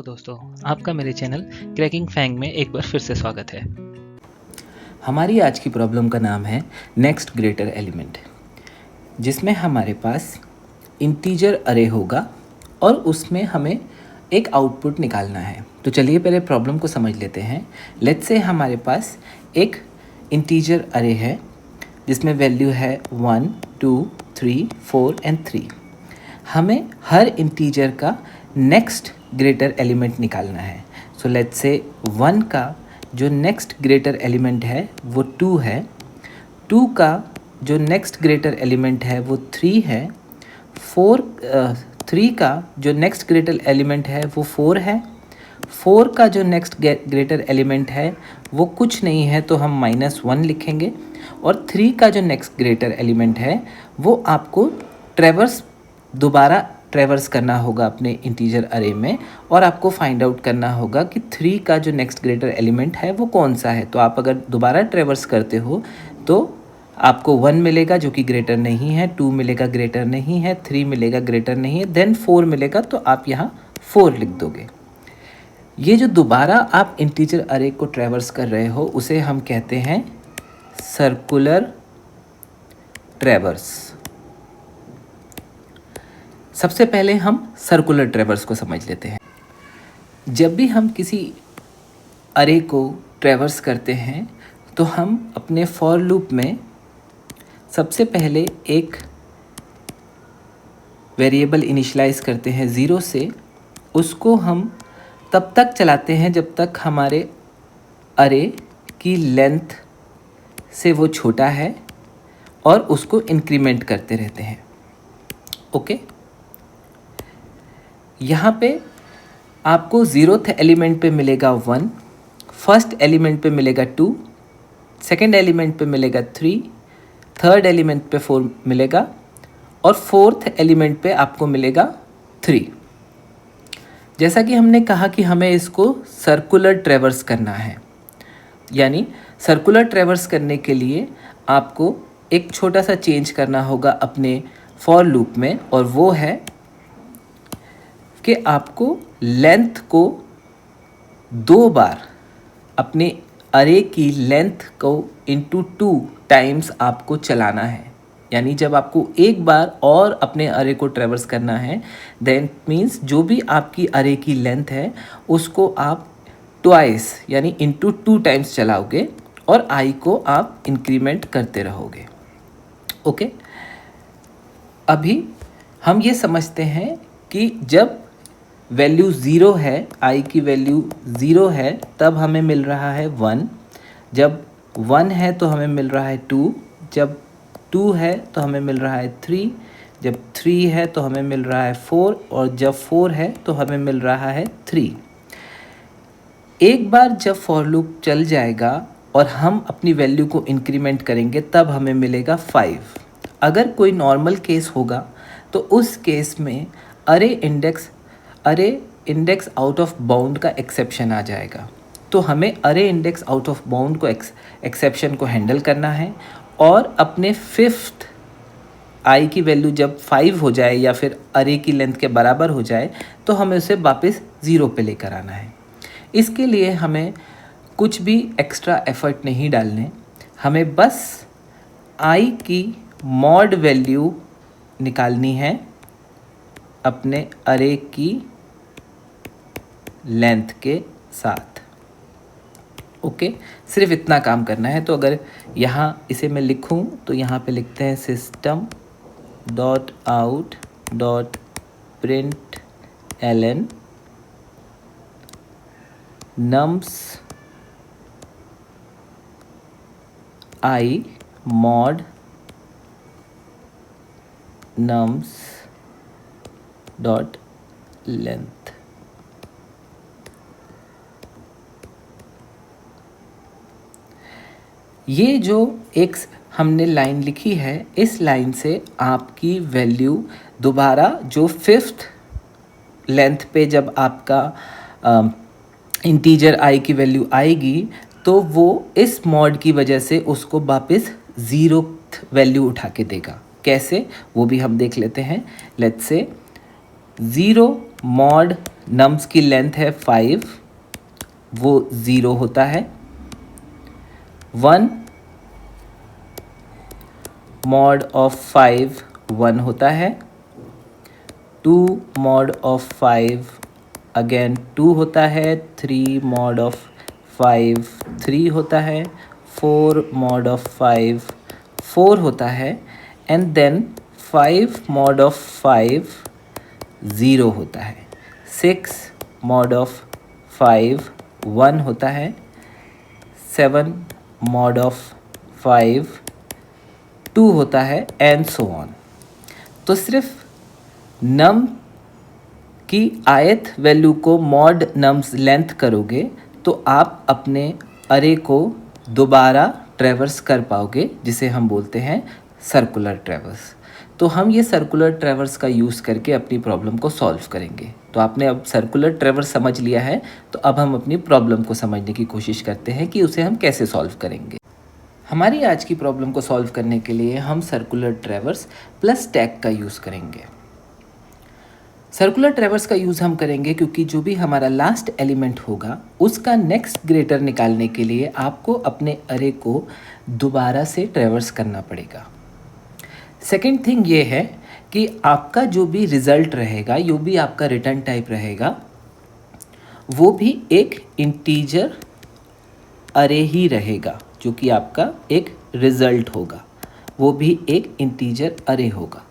दोस्तों, आपका मेरे चैनल क्रैकिंग फैंग में एक बार फिर से स्वागत है। हमारी आज की प्रॉब्लम का नाम है नेक्स्ट ग्रेटर एलिमेंट, जिसमें हमारे पास इंटीजर अरे होगा और उसमें हमें एक आउटपुट निकालना है। तो चलिए पहले प्रॉब्लम को समझ लेते हैं। लेट्स से हमारे पास एक इंटीजर अरे है जिसमें वैल्यू है 1, 2, 3, 4 एंड 3। हमें हर इंटीजर का नेक्स्ट ग्रेटर एलिमेंट निकालना है। सो लेट्स से 1 का जो नेक्स्ट ग्रेटर एलिमेंट है वो 2 है, 2 का जो नेक्स्ट ग्रेटर एलिमेंट है वो 3 है, 3 का जो नेक्स्ट ग्रेटर एलिमेंट है वो 4 है, 4 का जो नेक्स्ट ग्रेटर एलिमेंट है वो कुछ नहीं है तो हम -1 लिखेंगे, और 3 का जो नेक्स्ट ग्रेटर एलिमेंट है वो आपको दोबारा ट्रैवर्स करना होगा अपने इंटीजर अरे में, और आपको फाइंड आउट करना होगा कि 3 का जो नेक्स्ट ग्रेटर एलिमेंट है वो कौन सा है। तो आप अगर दोबारा ट्रैवर्स करते हो तो आपको 1 मिलेगा जो कि ग्रेटर नहीं है, 2 मिलेगा ग्रेटर नहीं है, 3 मिलेगा ग्रेटर नहीं है, देन 4 मिलेगा तो आप यहाँ 4 लिख दोगे। ये जो दोबारा आप इंटीजर अरे को ट्रैवर्स कर रहे हो उसे हम कहते हैं सर्कुलर ट्रैवर्स। सबसे पहले हम सर्कुलर ट्रैवर्स को समझ लेते हैं। जब भी हम किसी अरे को ट्रैवर्स करते हैं तो हम अपने फॉर लूप में सबसे पहले एक वेरिएबल इनिशियलाइज करते हैं 0 से। उसको हम तब तक चलाते हैं जब तक हमारे अरे की लेंथ से वो छोटा है, और उसको इंक्रीमेंट करते रहते हैं। ओके, यहाँ पे आपको 0th एलिमेंट पे मिलेगा 1, फर्स्ट एलिमेंट पे मिलेगा 2, सेकंड एलिमेंट पे मिलेगा 3, थर्ड एलिमेंट पे 4 मिलेगा, और फोर्थ एलिमेंट पे आपको मिलेगा 3। जैसा कि हमने कहा कि हमें इसको सर्कुलर ट्रैवर्स करना है, यानी सर्कुलर ट्रैवर्स करने के लिए आपको एक छोटा सा चेंज करना होगा अपने फॉर लूप में, और वो है कि आपको लेंथ को 2 बार अपने अरे की लेंथ को इंटू 2 टाइम्स आपको चलाना है। यानी जब आपको एक बार और अपने अरे को ट्रैवर्स करना है, देन मीन्स जो भी आपकी अरे की लेंथ है उसको आप ट्वाइस यानी इंटू 2 टाइम्स चलाओगे, और आई को आप इंक्रीमेंट करते रहोगे। ओके, अभी हम ये समझते हैं कि जब वैल्यू 0 है, आई की वैल्यू 0 है, तब हमें मिल रहा है 1, जब 1 है तो हमें मिल रहा है 2, जब 2 है तो हमें मिल रहा है 3, जब 3 है तो हमें मिल रहा है 4, और जब 4 है तो हमें मिल रहा है 3। एक बार जब फॉर लूप चल जाएगा और हम अपनी वैल्यू को इंक्रीमेंट करेंगे तब हमें मिलेगा 5। अगर कोई नॉर्मल केस होगा तो उस केस में अरे इंडेक्स आउट ऑफ बाउंड का एक्सेप्शन आ जाएगा। तो हमें अरे इंडेक्स आउट ऑफ बाउंड को एक्सेप्शन को हैंडल करना है, और अपने 5th आई की वैल्यू जब 5 हो जाए या फिर अरे की लेंथ के बराबर हो जाए तो हमें उसे वापस 0 पे लेकर आना है। इसके लिए हमें कुछ भी एक्स्ट्रा एफर्ट नहीं डालने, हमें बस आई की मॉड वैल्यू निकालनी है अपने अरे की लेंथ के साथ। ओके, सिर्फ इतना काम करना है। तो अगर यहाँ इसे मैं लिखूँ तो यहाँ पे लिखते हैं system dot out dot print एलन nums i mod nums dot length. ये जो एक हमने लाइन लिखी है, इस लाइन से आपकी वैल्यू दोबारा जो 5th लेंथ पे जब आपका इंटीजर आई की वैल्यू आएगी तो वो इस मॉड की वजह से उसको वापस 0th वैल्यू उठा के देगा। कैसे, वो भी हम देख लेते हैं। लेट्स से 0 mod नम्स की लेंथ है 5, वो 0 होता है। 1 मॉड ऑफ 5 1 होता है। 2 मॉड ऑफ 5 अगेन 2 होता है। 3 मॉड ऑफ 5 3 होता है। 4 मॉड ऑफ 5 4 होता है। एंड देन 5 मॉड ऑफ 5 0 होता है। 6 मॉड ऑफ 5 1 होता है। 7 मॉड ऑफ 5 2 होता है एंड सो ऑन। तो सिर्फ नम की आयत वैल्यू को मॉड नम्स लेंथ करोगे तो आप अपने अरे को दोबारा ट्रैवर्स कर पाओगे, जिसे हम बोलते हैं सर्कुलर ट्रैवर्स। तो हम ये सर्कुलर ट्रैवर्स का यूज़ करके अपनी प्रॉब्लम को सॉल्व करेंगे। तो आपने अब सर्कुलर ट्रैवर्स समझ लिया है, तो अब हम अपनी प्रॉब्लम को समझने की कोशिश करते हैं कि उसे हम कैसे सॉल्व करेंगे। हमारी आज की प्रॉब्लम को सॉल्व करने के लिए हम सर्कुलर ट्रैवर्स प्लस स्टैक का यूज़ करेंगे। सर्कुलर ट्रैवर्स का यूज़ हम करेंगे क्योंकि जो भी हमारा लास्ट एलिमेंट होगा उसका नेक्स्ट ग्रेटर निकालने के लिए आपको अपने अरे को दोबारा से ट्रैवर्स करना पड़ेगा। सेकेंड थिंग ये है कि आपका जो भी रिज़ल्ट रहेगा, जो भी आपका रिटर्न टाइप रहेगा, वो भी एक इंटीजर अरे ही रहेगा। जो कि आपका एक रिज़ल्ट होगा वो भी एक इंटीजर अरे होगा,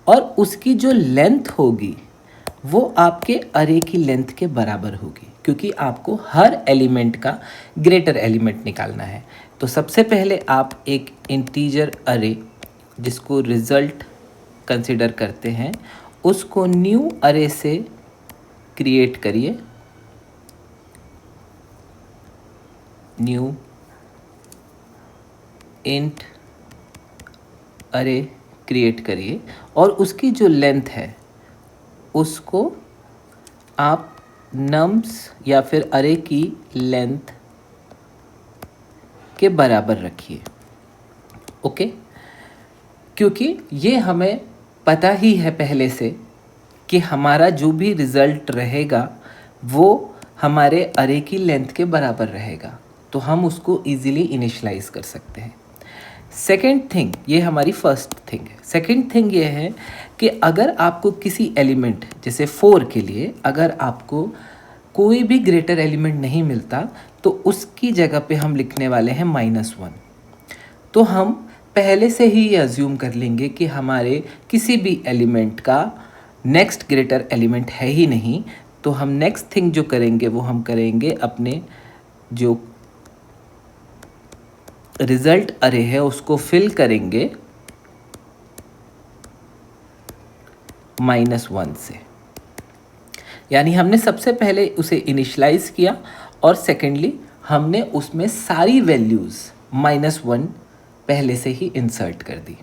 और उसकी जो लेंथ होगी वो आपके अरे की लेंथ के बराबर होगी, क्योंकि आपको हर एलिमेंट का ग्रेटर एलिमेंट निकालना है। तो सबसे पहले आप एक इंटीजर अरे, जिसको रिज़ल्ट कंसिडर करते हैं, उसको न्यू अरे से क्रिएट करिए। न्यू इंट अरे क्रिएट करिए, और उसकी जो लेंथ है उसको आप नम्स या फिर अरे की लेंथ के बराबर रखिए। ओके, क्योंकि ये हमें पता ही है पहले से कि हमारा जो भी रिज़ल्ट रहेगा वो हमारे अरे की लेंथ के बराबर रहेगा, तो हम उसको इजीली इनिशियलाइज कर सकते हैं। सेकेंड थिंग, ये हमारी फर्स्ट थिंग है। सेकेंड थिंग ये है कि अगर आपको किसी एलिमेंट, जैसे 4 के लिए, अगर आपको कोई भी ग्रेटर एलिमेंट नहीं मिलता तो उसकी जगह पे हम लिखने वाले हैं -1। तो हम पहले से ही ये अज्यूम कर लेंगे कि हमारे किसी भी एलिमेंट का नेक्स्ट ग्रेटर एलिमेंट है ही नहीं। तो हम नेक्स्ट थिंग जो करेंगे वो हम करेंगे अपने जो रिज़ल्ट अरे है उसको फिल करेंगे -1 से। यानी हमने सबसे पहले उसे इनिशियलाइज किया, और सेकेंडली हमने उसमें सारी वैल्यूज़ -1 पहले से ही इंसर्ट कर दी।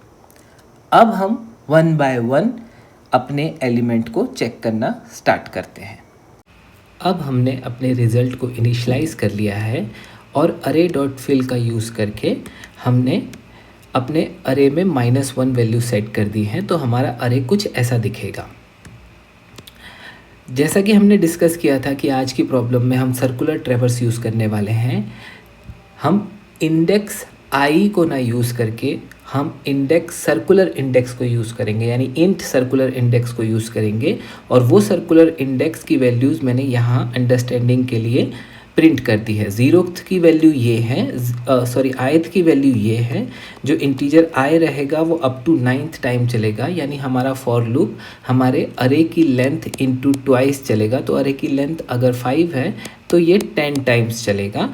अब हम 1 बाय 1 अपने एलिमेंट को चेक करना स्टार्ट करते हैं। अब हमने अपने रिज़ल्ट को इनिशियलाइज कर लिया है, और अरे डॉट फिल का यूज़ करके हमने अपने अरे में -1 वैल्यू सेट कर दी है। तो हमारा अरे कुछ ऐसा दिखेगा। जैसा कि हमने डिस्कस किया था कि आज की प्रॉब्लम में हम सर्कुलर ट्रैवर्स यूज़ करने वाले हैं। हम इंडेक्स आई को ना यूज़ करके हम इंडेक्स सर्कुलर इंडेक्स को यूज़ करेंगे, यानी इंट सर्कुलर इंडेक्स को यूज़ करेंगे। और वो सर्कुलर इंडेक्स की वैल्यूज़ मैंने यहाँ अंडरस्टैंडिंग के लिए प्रिंट कर दी है। 0th की वैल्यू ये है, ith की वैल्यू ये है। जो इंटीजर i रहेगा वो अप टू 9th टाइम चलेगा, यानी हमारा फॉर लूप हमारे अरे की लेंथ इंटू ट्वाइस चलेगा। तो अरे की लेंथ अगर 5 है तो ये 10 टाइम्स चलेगा।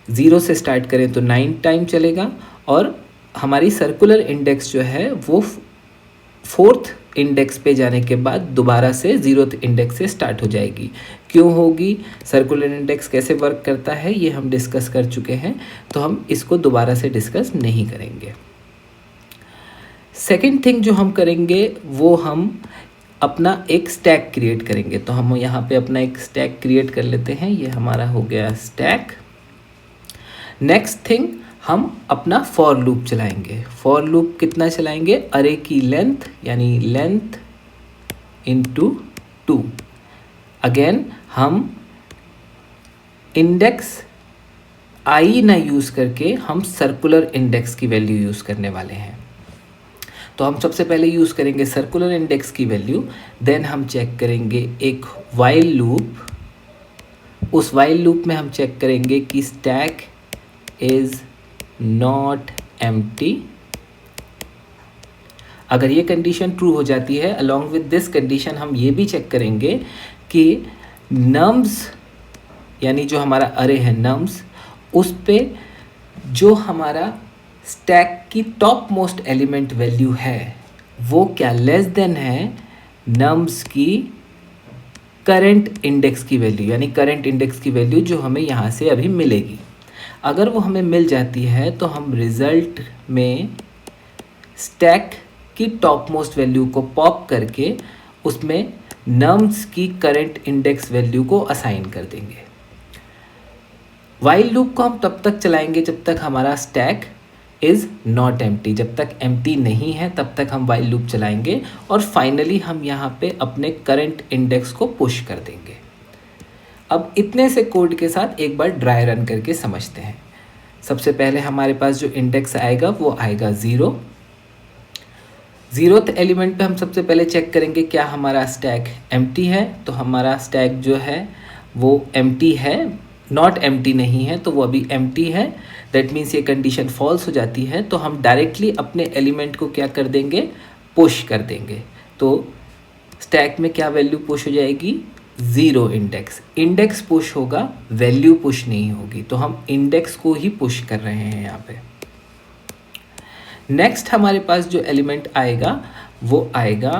0 से स्टार्ट करें तो 9 टाइम चलेगा, और हमारी सर्कुलर इंडेक्स जो है वो 4th इंडेक्स पे जाने के बाद दोबारा से 0th इंडेक्स से स्टार्ट हो जाएगी। क्यों होगी, सर्कुलर इंडेक्स कैसे वर्क करता है, ये हम डिस्कस कर चुके हैं, तो हम इसको दोबारा से डिस्कस नहीं करेंगे। सेकेंड थिंग जो हम करेंगे वो हम अपना एक स्टैक क्रिएट करेंगे। तो हम यहाँ पे अपना एक स्टैक क्रिएट कर लेते हैं। ये हमारा हो गया स्टैक। नेक्स्ट थिंग, हम अपना फॉर लूप चलाएंगे। फॉर लूप कितना चलाएंगे, अरे की लेंथ यानी लेंथ इंटू 2। अगेन हम इंडेक्स आई ना यूज़ करके हम सर्कुलर इंडेक्स की वैल्यू यूज़ करने वाले हैं। तो हम सबसे पहले यूज़ करेंगे सर्कुलर इंडेक्स की वैल्यू, देन हम चेक करेंगे एक वाइल लूप। उस वाइल लूप में हम चेक करेंगे कि स्टैक इज़ नॉट एम्प्टी। अगर ये कंडीशन ट्रू हो जाती है, अलॉन्ग विद दिस कंडीशन हम ये भी चेक करेंगे कि नम्स यानी जो हमारा अरे है नम्स, उस पे जो हमारा स्टैक की टॉप मोस्ट एलिमेंट वैल्यू है वो क्या लेस देन है नम्स की करंट इंडेक्स की वैल्यू, यानी करंट इंडेक्स की वैल्यू जो हमें यहाँ से अभी मिलेगी। अगर वो हमें मिल जाती है तो हम रिज़ल्ट में स्टैक की टॉप मोस्ट वैल्यू को पॉप करके उसमें नम्स की करंट इंडेक्स वैल्यू को असाइन कर देंगे। वाइल लूप को हम तब तक चलाएंगे जब तक हमारा स्टैक इज़ नॉट एम्प्टी। जब तक एम्प्टी नहीं है तब तक हम वाइल लूप चलाएंगे और फाइनली हम यहाँ पे अपने करंट इंडेक्स को पुश कर देंगे। अब इतने से कोड के साथ एक बार ड्राई रन करके समझते हैं। सबसे पहले हमारे पास जो इंडेक्स आएगा वो आएगा 0। 0th एलिमेंट पे हम सबसे पहले चेक करेंगे क्या हमारा स्टैक एम्प्टी है। तो हमारा स्टैक जो है वो एम्प्टी है, नॉट एम्प्टी नहीं है, तो वो अभी एम्प्टी है। दैट मीन्स ये कंडीशन फॉल्स हो जाती है, तो हम डायरेक्टली अपने एलिमेंट को क्या कर देंगे, पुश कर देंगे। तो स्टैक में क्या वैल्यू पुश हो जाएगी, 0 इंडेक्स। इंडेक्स पुश होगा, वैल्यू पुश नहीं होगी, तो हम इंडेक्स को ही पुश कर रहे हैं यहाँ पे। नेक्स्ट हमारे पास जो एलिमेंट आएगा वो आएगा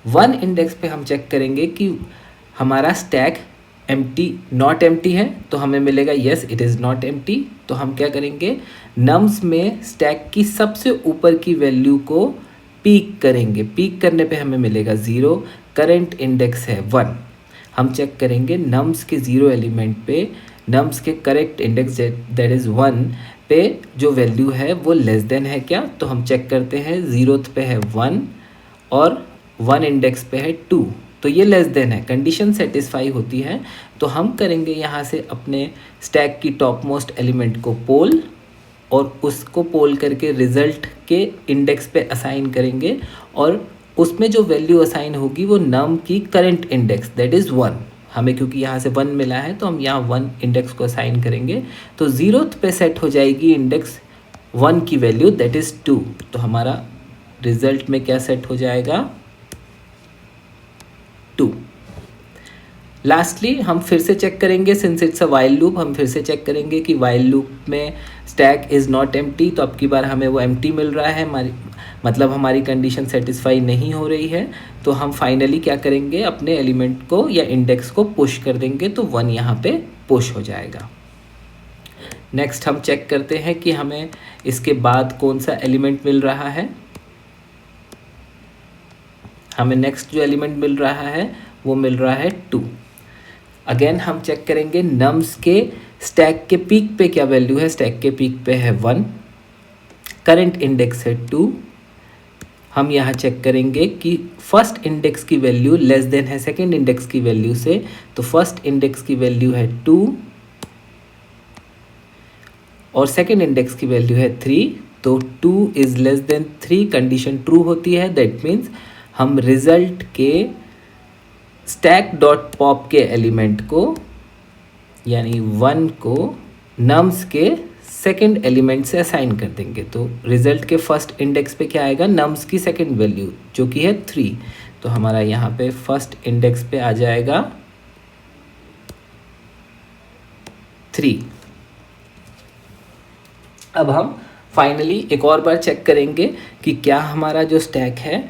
1 इंडेक्स पे हम चेक करेंगे कि हमारा स्टैक एम्प्टी नॉट एम्प्टी है, तो हमें मिलेगा yes it is not empty. तो हम क्या करेंगे, नम्स में स्टैक की सबसे ऊपर की वैल्यू को पीक करेंगे। पीक करने पे हमें मिलेगा 0, करंट इंडेक्स है 1। हम चेक करेंगे नम्स के 0 एलिमेंट पे नम्स के करेक्ट इंडेक्स दैट इज़ 1 पे जो वैल्यू है वो लेस देन है क्या। तो हम चेक करते हैं 0th पे है 1 और 1 इंडेक्स पे है 2, तो ये लेस देन है, कंडीशन सेटिस्फाई होती है। तो हम करेंगे यहाँ से अपने स्टैक की टॉप मोस्ट एलिमेंट को पोल और उसको पोल करके रिजल्ट के इंडेक्स पे असाइन करेंगे और उसमें जो वैल्यू असाइन होगी वो नम की करंट इंडेक्स दैट इज़ 1। हमें क्योंकि यहाँ से 1 मिला है तो हम यहाँ 1 इंडेक्स को असाइन करेंगे, तो 0th पे सेट हो जाएगी इंडेक्स 1 की वैल्यू दैट इज़ 2। तो हमारा रिजल्ट में क्या सेट हो जाएगा, 2। लास्टली हम फिर से चेक करेंगे, since it's a while loop, हम फिर से चेक करेंगे कि वाइल लूप में स्टैक इज़ नॉट एम्प्टी, तो अब की बार हमें वो एम्प्टी मिल रहा है, मतलब हमारी कंडीशन सेटिस्फाई नहीं हो रही है। तो हम फाइनली क्या करेंगे, अपने एलिमेंट को या इंडेक्स को पुश कर देंगे, तो 1 यहाँ पे पुश हो जाएगा। नेक्स्ट हम चेक करते हैं कि हमें इसके बाद कौन सा एलिमेंट मिल रहा है। हमें नेक्स्ट जो एलिमेंट मिल रहा है वो मिल रहा है 2। अगेन हम चेक करेंगे नम्स के स्टैक के पीक पे क्या वैल्यू है। स्टैक के पीक पे है 1, करंट इंडेक्स है 2। हम यहाँ चेक करेंगे कि फर्स्ट इंडेक्स की वैल्यू लेस देन है सेकंड इंडेक्स की वैल्यू से, तो फर्स्ट इंडेक्स की वैल्यू है 2 और सेकंड इंडेक्स की वैल्यू है 3, तो 2 is less than 3 condition true होती है। दैट मीन्स हम रिजल्ट के स्टैक डॉट पॉप के एलिमेंट को यानी 1 को नम्स के सेकंड एलिमेंट से असाइन कर देंगे। तो रिजल्ट के फर्स्ट इंडेक्स पे क्या आएगा, नम्स की सेकंड वैल्यू जो कि है 3। तो हमारा यहाँ पे फर्स्ट इंडेक्स पे आ जाएगा 3। अब हम फाइनली एक और बार चेक करेंगे कि क्या हमारा जो स्टैक है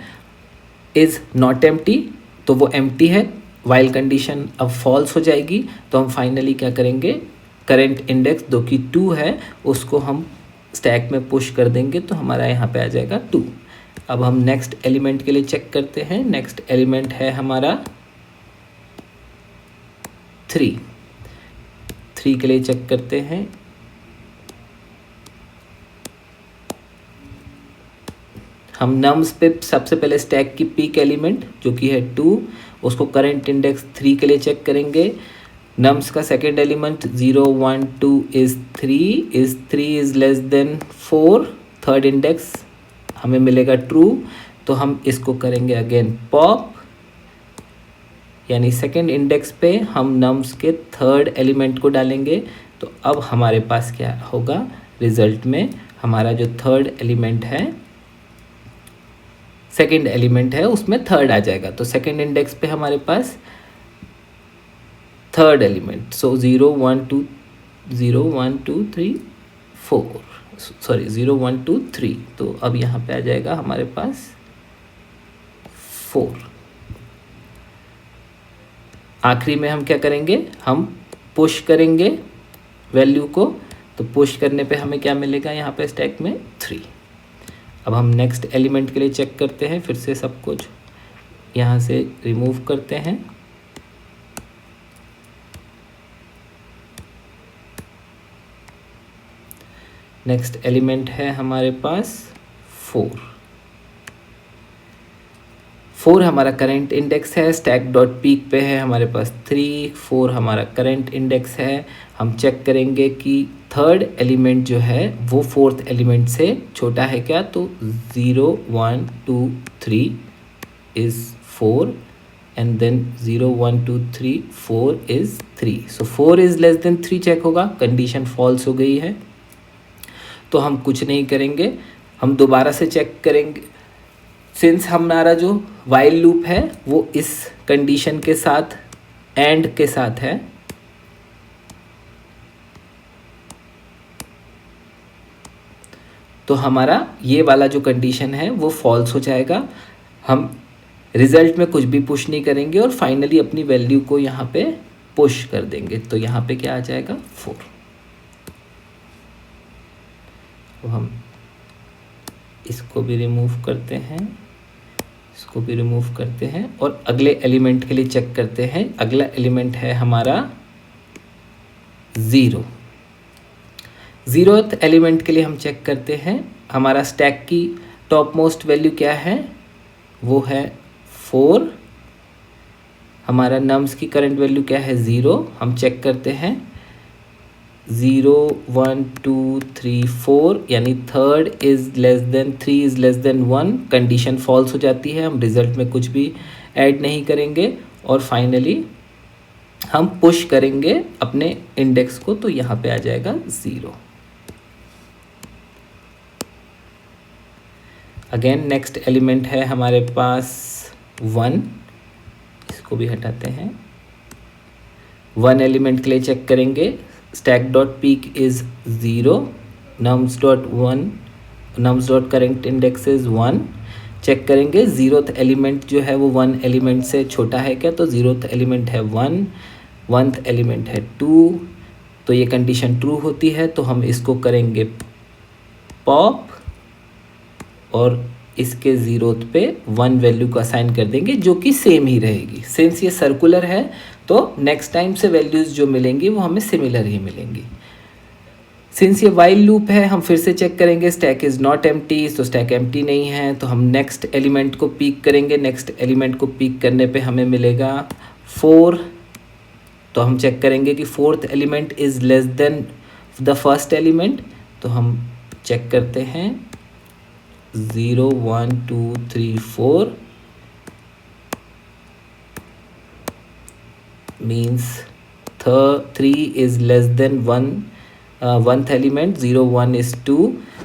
इज़ नॉट एम्प्टी, तो वो एम्प्टी है, वाइल कंडीशन अब फॉल्स हो जाएगी। तो हम फाइनली क्या करेंगे, करंट इंडेक्स जो कि 2 है उसको हम स्टैक में पुश कर देंगे, तो हमारा यहाँ पे आ जाएगा 2। अब हम नेक्स्ट एलिमेंट के लिए चेक करते हैं। नेक्स्ट एलिमेंट है हमारा 3 के लिए चेक करते हैं। हम नम्स पे सबसे पहले स्टैक की पीक एलिमेंट जो कि है 2, उसको करंट इंडेक्स 3 के लिए चेक करेंगे। नम्स का second element 0 1 2 is 3 is less than 4, third index हमें मिलेगा ट्रू, तो हम इसको करेंगे अगेन पॉप, यानी सेकेंड इंडेक्स पे हम नम्स के थर्ड एलिमेंट को डालेंगे। तो अब हमारे पास क्या होगा, रिजल्ट में हमारा जो थर्ड एलिमेंट है, सेकेंड एलिमेंट है, उसमें थर्ड आ जाएगा। तो सेकेंड इंडेक्स पे हमारे पास थर्ड एलिमेंट, सो 0 1 2 3 4, सॉरी 0 1 2 3, तो अब यहाँ पे आ जाएगा हमारे पास 4। आखिरी में हम क्या करेंगे, हम पुश करेंगे वैल्यू को, तो पुश करने पे हमें क्या मिलेगा यहाँ पे स्टैक में 3। अब हम नेक्स्ट एलिमेंट के लिए चेक करते हैं, फिर से सब कुछ यहाँ से रिमूव करते हैं। नेक्स्ट एलिमेंट है हमारे पास 4 हमारा करंट इंडेक्स है, स्टैक डॉट पीक पे है हमारे पास 3, 4 हमारा करंट इंडेक्स है। हम चेक करेंगे कि थर्ड एलिमेंट जो है वो फोर्थ एलिमेंट से छोटा है क्या, तो 0 1 2 3 is 4 and then 0 1 2 3 4 is 3, so 4 is less than 3 check होगा, कंडीशन फॉल्स हो गई है। तो हम कुछ नहीं करेंगे, हम दोबारा से चेक करेंगे। सिंस हमारा जो वाइल लूप है वो इस कंडीशन के साथ एंड के साथ है, तो हमारा ये वाला जो कंडीशन है वो फॉल्स हो जाएगा। हम रिजल्ट में कुछ भी पुश नहीं करेंगे और फाइनली अपनी वैल्यू को यहाँ पे पुश कर देंगे। तो यहाँ पे क्या आ जाएगा 4। तो हम इसको भी रिमूव करते हैं, इसको भी रिमूव करते हैं और अगले एलिमेंट के लिए चेक करते हैं। अगला एलिमेंट है हमारा 0। 0th एलिमेंट के लिए हम चेक करते हैं, हमारा स्टैक की टॉप मोस्ट वैल्यू क्या है, वो है 4। हमारा नम्स की करंट वैल्यू क्या है 0। हम चेक करते हैं 0 1 2 3 4, यानी third is less than 3 is less than 1, condition false हो जाती है। हम रिजल्ट में कुछ भी ऐड नहीं करेंगे और फाइनली हम पुश करेंगे अपने इंडेक्स को, तो यहाँ पे आ जाएगा 0। अगेन नेक्स्ट एलिमेंट है हमारे पास 1, इसको भी हटाते हैं। 1 एलिमेंट के लिए चेक करेंगे, stack dot peek is 0, nums dot current index is 1। Check करेंगे 0th एलिमेंट जो है वो 1 एलिमेंट से छोटा है क्या, तो 0th एलिमेंट है 1, 1th एलिमेंट है 2, तो ये कंडीशन ट्रू होती है। तो हम इसको करेंगे पॉप और इसके 0th पे 1 वैल्यू को असाइन कर देंगे जो कि सेम ही रहेगी। सिंस ये सर्कुलर है तो नेक्स्ट टाइम से वैल्यूज़ जो मिलेंगी वो हमें सिमिलर ही मिलेंगी। सिंस ये वाइल लूप है, हम फिर से चेक करेंगे स्टैक इज़ नॉट एम्प्टी, तो स्टैक एम्प्टी नहीं है, तो हम नेक्स्ट एलिमेंट को पीक करेंगे। नेक्स्ट एलिमेंट को पीक करने पे हमें मिलेगा 4, तो हम चेक करेंगे कि fourth element is less then the first element, तो हम चेक करते हैं 0 1 2 3 4 means 3 is less than 1, 1th element 0 1 is 2,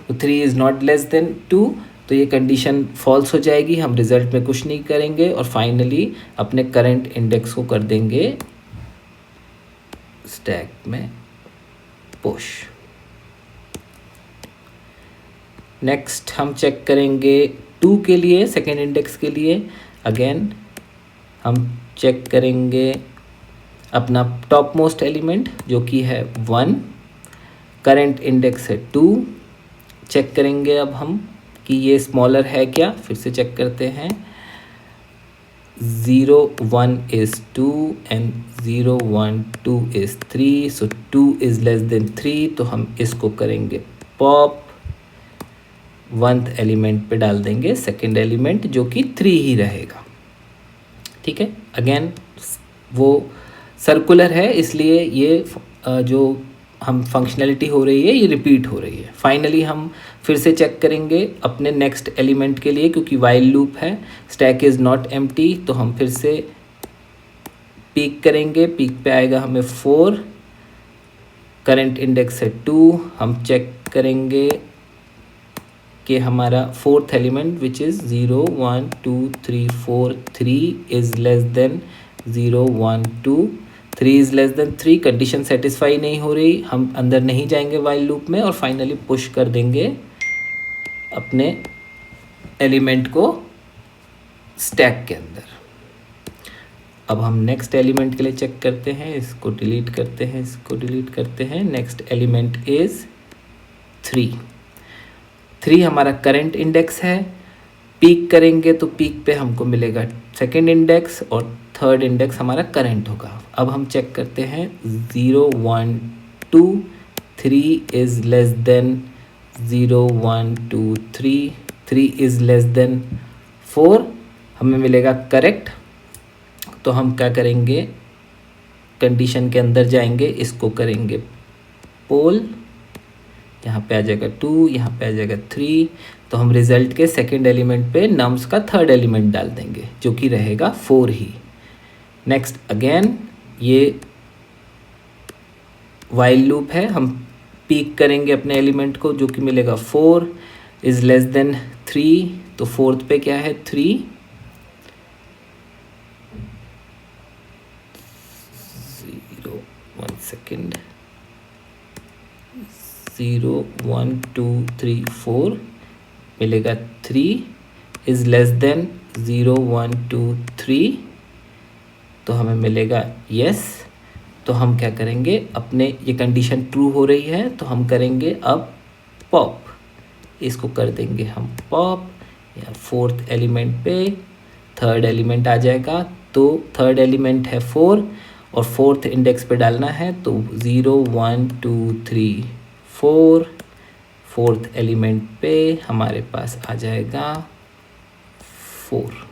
तो 3 is not less than 2, तो ये कंडीशन फॉल्स हो जाएगी। हम रिजल्ट में कुछ नहीं करेंगे और फाइनली अपने करंट इंडेक्स को कर देंगे स्टैक में पुश। नेक्स्ट हम चेक करेंगे 2 के लिए, सेकेंड इंडेक्स के लिए। अगेन हम चेक करेंगे अपना टॉप मोस्ट एलिमेंट जो कि है 1, करंट इंडेक्स है 2। चेक करेंगे अब हम कि ये स्मॉलर है क्या, फिर से चेक करते हैं 0 1 is 2 and 0 1 2 is 3, so 2 is less than 3, तो हम इसको करेंगे पॉप 1th एलिमेंट पे डाल देंगे सेकेंड एलिमेंट जो कि 3 ही रहेगा। ठीक है, अगेन वो सर्कुलर है इसलिए ये जो हम फंक्शनैलिटी हो रही है ये रिपीट हो रही है। फाइनली हम फिर से चेक करेंगे अपने नेक्स्ट एलिमेंट के लिए, क्योंकि वाइल लूप है, स्टैक इज़ नॉट एम्प्टी, तो हम फिर से पीक करेंगे। पीक पे आएगा हमें 4, करंट इंडेक्स है 2। हम चेक करेंगे कि हमारा 4th element which is 0 1 2 3 4 3 is less then 0 1 2 3 is less than 3। Condition satisfy नहीं हो रही, हम अंदर नहीं जाएंगे वाइल लूप में और फाइनली पुश कर देंगे अपने एलिमेंट को स्टैक के अंदर। अब हम नेक्स्ट एलिमेंट के लिए चेक करते हैं, इसको डिलीट करते हैं, इसको डिलीट करते हैं। नेक्स्ट एलिमेंट इज़ 3 हमारा करंट इंडेक्स है। पीक करेंगे तो पीक पे हमको मिलेगा सेकेंड इंडेक्स और थर्ड इंडेक्स हमारा करंट होगा। अब हम चेक करते हैं 0 1 2 3 is less then 0 1 2 3 3 is less than 4, हमें मिलेगा करेक्ट। तो हम क्या करेंगे, कंडीशन के अंदर जाएंगे, इसको करेंगे पोल, यहाँ पे आ जाएगा 2, यहाँ पे आ जाएगा 3। तो हम रिजल्ट के सेकेंड एलिमेंट पे नम्स का थर्ड एलिमेंट डाल देंगे जो कि रहेगा 4 ही। नेक्स्ट अगेन ये वाइल लूप है, हम पीक करेंगे अपने एलिमेंट को जो कि मिलेगा 4 इज़ लेस देन 3। तो 4th पे क्या है 3, 1 सेकेंड, 0 1 2 3 4 मिलेगा 3 इज़ लेस देन 0 1 2 3, तो हमें मिलेगा यस। तो हम क्या करेंगे, अपने ये कंडीशन ट्रू हो रही है तो हम करेंगे अब पॉप, इसको कर देंगे हम पॉप, या 4th एलिमेंट पे थर्ड एलिमेंट आ जाएगा। तो थर्ड एलिमेंट है 4 और 4th इंडेक्स पे डालना है, तो 0 1 2 3 4, 4th एलिमेंट पे हमारे पास आ जाएगा 4।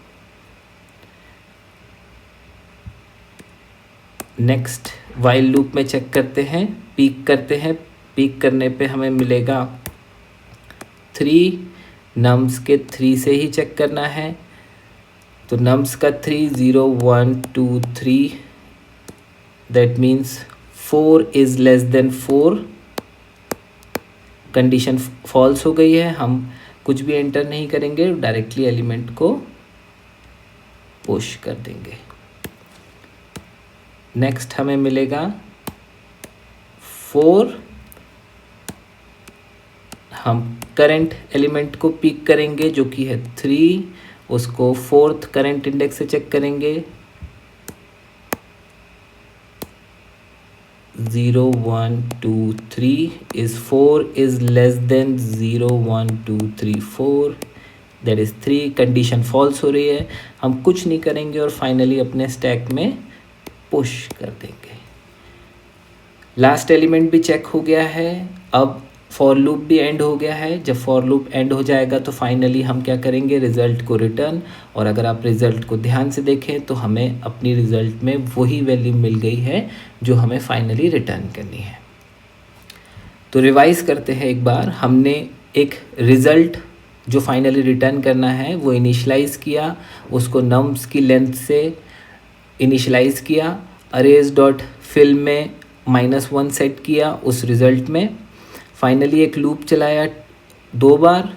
नेक्स्ट वाइल लूप में चेक करते हैं, पीक करते हैं, पीक करने पे हमें मिलेगा 3, नम्स के 3 से ही चेक करना है। तो नम्स का 3 0 1 2 3, that means 4 is less than 4। Condition false हो गई है, हम कुछ भी एंटर नहीं करेंगे, डायरेक्टली एलिमेंट को पुश कर देंगे। नेक्स्ट हमें मिलेगा 4, हम करंट एलिमेंट को पिक करेंगे जो कि है 3, उसको 4th करंट इंडेक्स से चेक करेंगे, 0 1 2 3 is 4 is less than 0 1 2 3 4, that is 3। Condition false हो रही है, हम कुछ नहीं करेंगे और फाइनली अपने स्टैक में पुश कर देंगे। लास्ट एलिमेंट भी चेक हो गया है, अब फॉर लूप भी एंड हो गया है। जब फॉर लूप एंड हो जाएगा तो फाइनली हम क्या करेंगे, रिज़ल्ट को रिटर्न। और अगर आप रिज़ल्ट को ध्यान से देखें तो हमें अपनी रिज़ल्ट में वही वैल्यू मिल गई है जो हमें फाइनली रिटर्न करनी है। तो रिवाइज करते हैं एक बार, हमने एक रिज़ल्ट जो फाइनली रिटर्न करना है वो इनिशलाइज़ किया, उसको नम्स की लेंथ से इनिशलाइज़ किया, अरेज डॉट फिल में -1 सेट किया उस रिज़ल्ट में। फाइनली एक लूप चलाया 2 बार,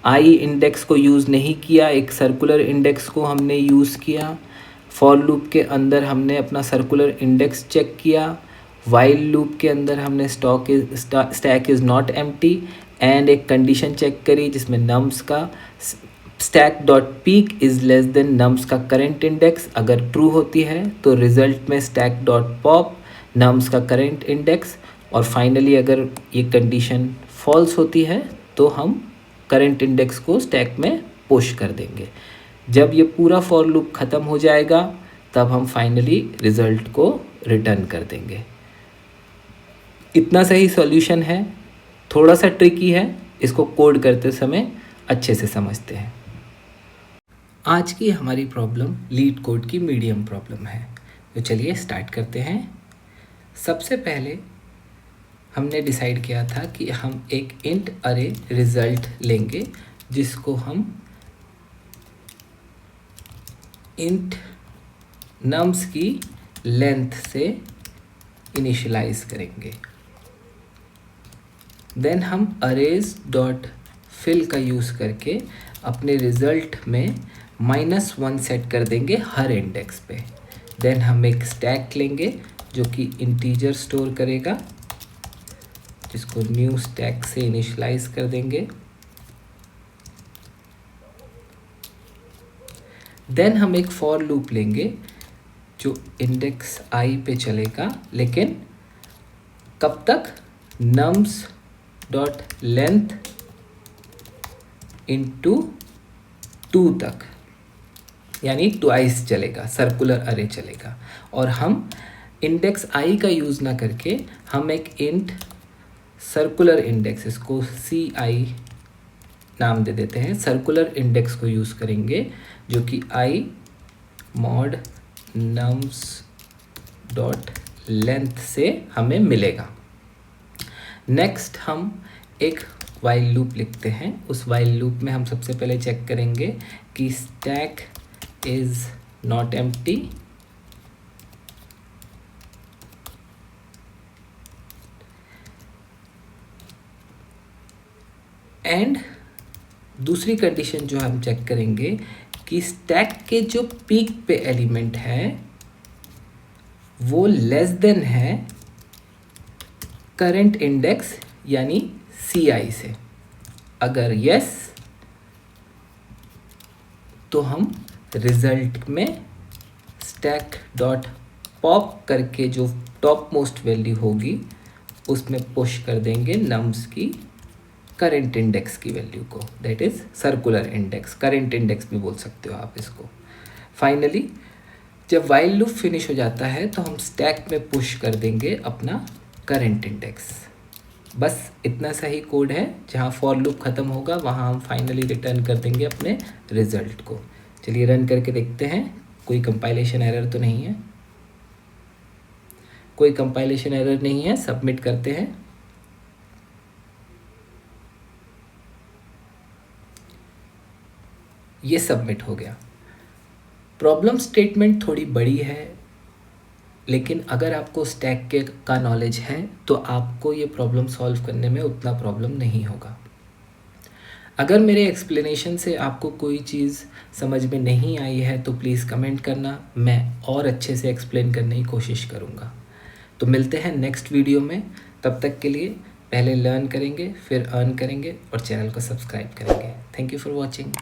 आई इंडेक्स को यूज़ नहीं किया, एक सर्कुलर इंडेक्स को हमने यूज़ किया। फॉर लूप के अंदर हमने अपना सर्कुलर इंडेक्स चेक किया। वाइल लूप के अंदर हमने stack is not empty and एक कंडीशन चेक करी जिसमें नम्स का stack dot peek is less then nums का करंट इंडेक्स। अगर ट्रू होती है तो रिज़ल्ट में स्टैक डॉट पॉप नम्स का करंट इंडेक्स, और फाइनली अगर ये कंडीशन फॉल्स होती है तो हम करंट इंडेक्स को स्टैक में पुश कर देंगे। जब ये पूरा फॉर लूप ख़त्म हो जाएगा तब हम फाइनली रिज़ल्ट को रिटर्न कर देंगे। इतना सही सॉल्यूशन है, थोड़ा सा ट्रिकी है इसको कोड करते समय अच्छे से समझते हैं। आज की हमारी प्रॉब्लम लीड कोड की मीडियम प्रॉब्लम है। तो चलिए स्टार्ट करते हैं। सबसे पहले हमने डिसाइड किया था कि हम एक इंट अरे रिजल्ट लेंगे जिसको हम इंट नम्स की लेंथ से इनिशियलाइज करेंगे। देन हम अरेज डॉट फिल का यूज़ करके अपने रिज़ल्ट में -1 सेट कर देंगे हर इंडेक्स पे। देन हम एक स्टैक लेंगे जो कि इंटीजर स्टोर करेगा, जिसको न्यू स्टैक से इनिशियलाइज कर देंगे। देन हम एक फॉर लूप लेंगे जो इंडेक्स आई पे चलेगा, लेकिन कब तक? नम्स डॉट लेंथ इंटू 2 तक, यानी ट्वाइस चलेगा, सर्कुलर अरे चलेगा। और हम इंडेक्स आई का यूज़ ना करके हम एक इंट सर्कुलर इंडेक्स, इसको सी आई नाम दे देते हैं, सर्कुलर इंडेक्स को यूज़ करेंगे जो कि आई मॉड नम्स डॉट लेंथ से हमें मिलेगा। नेक्स्ट हम एक वाइल लूप लिखते हैं। उस वाइल लूप में हम सबसे पहले चेक करेंगे कि stack is not empty and दूसरी कंडीशन जो हम चेक करेंगे कि स्टैक के जो पीक पे एलिमेंट है वो लेस देन है करंट इंडेक्स यानी CI से। अगर यस तो हम रिजल्ट में स्टैक डॉट पॉप करके जो टॉप मोस्ट वैल्यू होगी उसमें पुश कर देंगे नम्स की करंट इंडेक्स की वैल्यू को, that is circular index, current index भी बोल सकते हो आप इसको। फाइनली जब वाइल लूप फिनिश हो जाता है तो हम स्टैक में पुश कर देंगे अपना करंट इंडेक्स। बस इतना सा ही कोड है। जहाँ फॉर लूप ख़त्म होगा वहाँ हम फाइनली रिटर्न कर देंगे अपने रिजल्ट को। चलिए रन करके देखते हैं कोई कंपाइलेशन एरर तो नहीं है। कोई कंपाइलेशन एरर नहीं है। सबमिट करते हैं। ये सबमिट हो गया। प्रॉब्लम स्टेटमेंट थोड़ी बड़ी है, लेकिन अगर आपको स्टैक के का नॉलेज है तो आपको ये प्रॉब्लम सॉल्व करने में उतना प्रॉब्लम नहीं होगा। अगर मेरे एक्सप्लेनेशन से आपको कोई चीज़ समझ में नहीं आई है तो प्लीज़ कमेंट करना, मैं और अच्छे से एक्सप्लेन करने की कोशिश करूँगा। तो मिलते हैं नेक्स्ट वीडियो में। तब तक के लिए पहले लर्न करेंगे, फिर अर्न करेंगे और चैनल को सब्सक्राइब करेंगे। Thank you for watching.